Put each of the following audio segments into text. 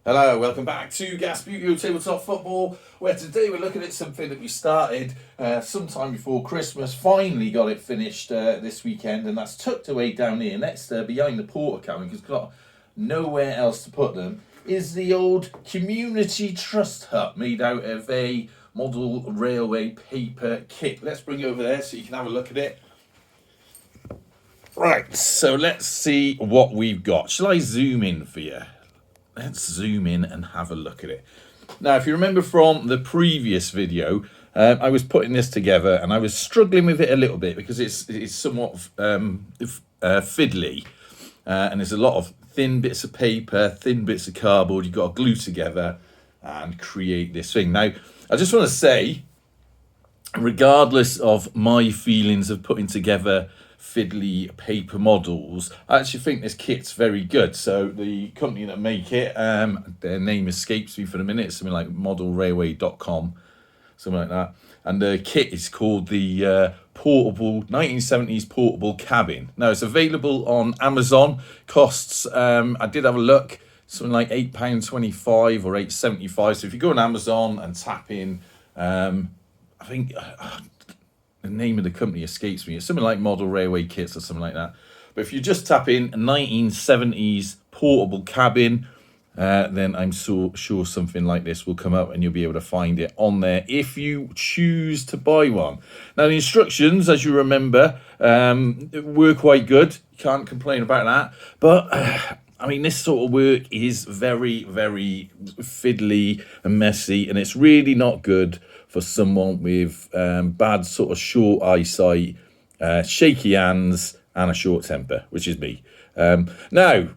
Hello, welcome back to Gas Bugle Tabletop Football, where today we're looking at something that we started sometime before Christmas, finally got it finished this weekend, and that's tucked away down here next behind the porta cabin, because we've got nowhere else to put them, is the old Community Trust Hut made out of a model railway paper kit. Let's bring it over there so you can have a look at it. Right, so let's see what we've got. Shall I zoom in for you? Let's zoom in and have a look at it. Now, if you remember from the previous video, I was putting this together and I was struggling with it a little bit because it's somewhat fiddly. And there's a lot of thin bits of paper, thin bits of cardboard you've got to glue together and create this thing. Now, I just want to say, regardless of my feelings of putting together fiddly paper models, I actually think this kit's very good. So the company that make it, their name escapes me for the minute, something like modelrailway.com, something like that. And the kit is called the portable 1970s portable cabin. Now it's available on Amazon. Costs, I did have a look, something like £8.25 or £8.75. So if you go on Amazon and tap in, I think the name of the company escapes me. It's something like Model Railway Kits or something like that. But if you just tap in 1970s portable cabin, then I'm sure something like this will come up and you'll be able to find it on there if you choose to buy one. Now, the instructions, as you remember, were quite good. You can't complain about that. But I mean, this sort of work is very, very fiddly and messy, and it's really not good for someone with bad sort of short eyesight, shaky hands, and a short temper, which is me. Now,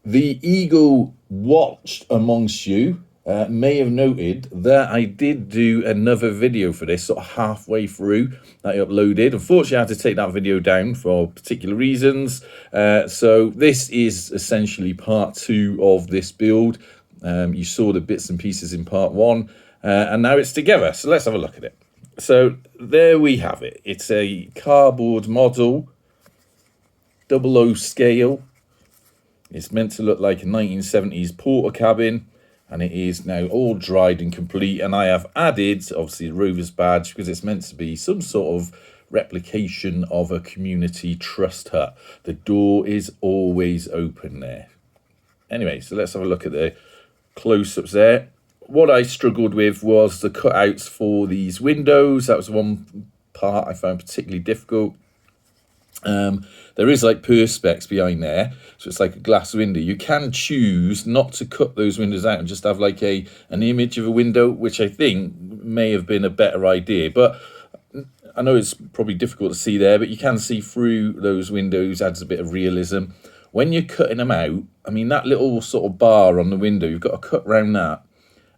the eagle watched amongst you may have noted that I did do another video for this sort of halfway through that I uploaded. Unfortunately, I had to take that video down for particular reasons. So this is essentially part 2 of this build. You saw the bits and pieces in part 1, and now it's together. So let's have a look at it. So there we have it. It's a cardboard model, 00 scale. It's meant to look like a 1970s porter cabin, and it is now all dried and complete. And I have added, obviously, the Rovers badge because it's meant to be some sort of replication of a community trust hut. The door is always open there. Anyway, so let's have a look at the close-ups there. What I struggled with was the cutouts for these windows. That was one part I found particularly difficult. There is like perspex behind there, so it's like a glass window. You can choose not to cut those windows out and just have like an image of a window, which I think may have been a better idea. But I know it's probably difficult to see there, but you can see through those windows, adds a bit of realism. When you're cutting them out, I mean, that little sort of bar on the window, you've got to cut round that,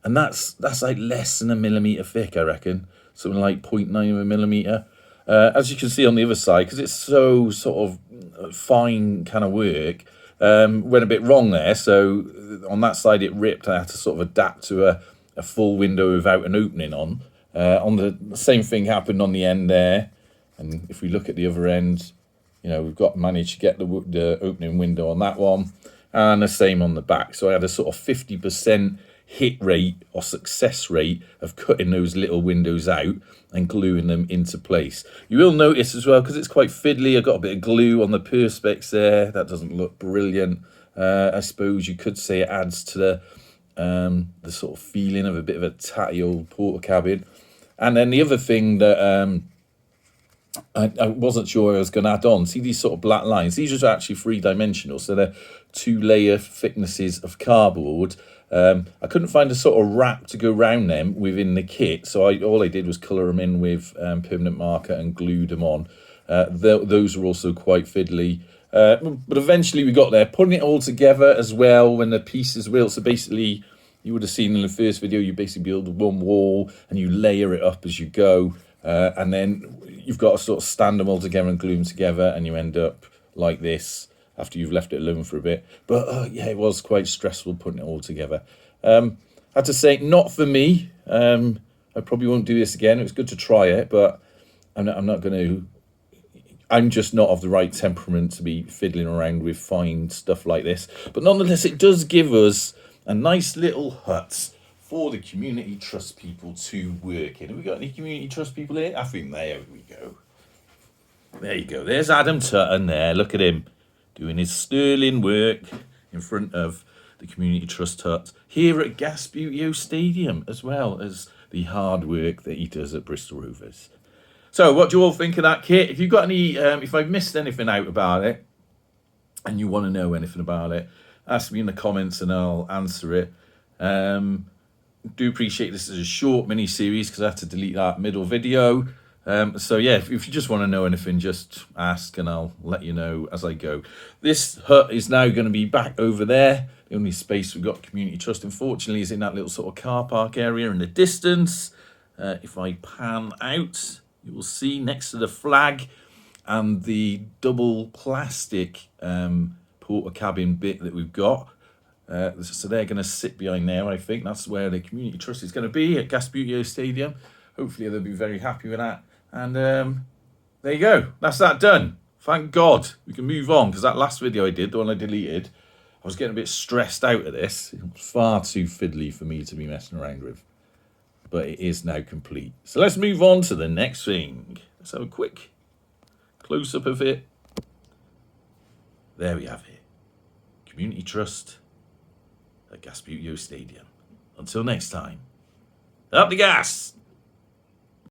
and that's like less than a millimetre thick, I reckon, something like 0.9 of a millimetre. As you can see on the other side, because it's so sort of fine kind of work, went a bit wrong there. So on that side it ripped. I had to sort of adapt to a full window without an opening on. On the same thing happened on the end there. And if we look at the other end, you know, we've got managed to get the opening window on that one. And the same on the back. So I had a sort of 50% hit rate or success rate of cutting those little windows out and gluing them into place. You will notice as well, because it's quite fiddly, I've got a bit of glue on the perspex there. That doesn't look brilliant. I suppose you could say it adds to the sort of feeling of a bit of a tatty old porter cabin. And then the other thing that I wasn't sure I was going to add on, see these sort of black lines, these are actually 3-dimensional, so they're 2-layer thicknesses of cardboard. I couldn't find a sort of wrap to go around them within the kit, so all I did was colour them in with permanent marker and glued them on. Those are also quite fiddly, but eventually we got there. Putting it all together as well when the pieces were built, so basically you would have seen in the first video, you basically build one wall and you layer it up as you go, and then you've got to sort of stand them all together and glue them together, and you end up like this after you've left it alone for a bit. But yeah, it was quite stressful putting it all together. I had to say, not for me. I probably won't do this again. It was good to try it, but I'm not going to. I'm just not of the right temperament to be fiddling around with fine stuff like this. But nonetheless, it does give us and nice little huts for the community trust people to work in. Have we got any community trust people here? I think there we go. There you go. There's Adam Tutton there. Look at him doing his sterling work in front of the community trust hut here at Gasbuteo Stadium, as well as the hard work that he does at Bristol Rovers. So what do you all think of that kit? If you've got any, if I've missed anything out about it and you want to know anything about it, ask me in the comments and I'll answer it. Do appreciate this as a short mini series because I had to delete that middle video. So yeah, if you just want to know anything, just ask and I'll let you know as I go. This hut is now going to be back over there. The only space we've got community trust, unfortunately, is in that little sort of car park area in the distance. If I pan out, you will see next to the flag and the double plastic porta cabin bit that we've got. So they're going to sit behind there. I think that's where the community trust is going to be at Gasbuteo Stadium. Hopefully they'll be very happy with that. And there you go. That's that done. Thank God. We can move on because that last video I did, the one I deleted, I was getting a bit stressed out of this. It was far too fiddly for me to be messing around with. But it is now complete. So let's move on to the next thing. Let's have a quick close-up of it. There we have it. Community Trust at Gasbuteo Stadium. Until next time, up the gas!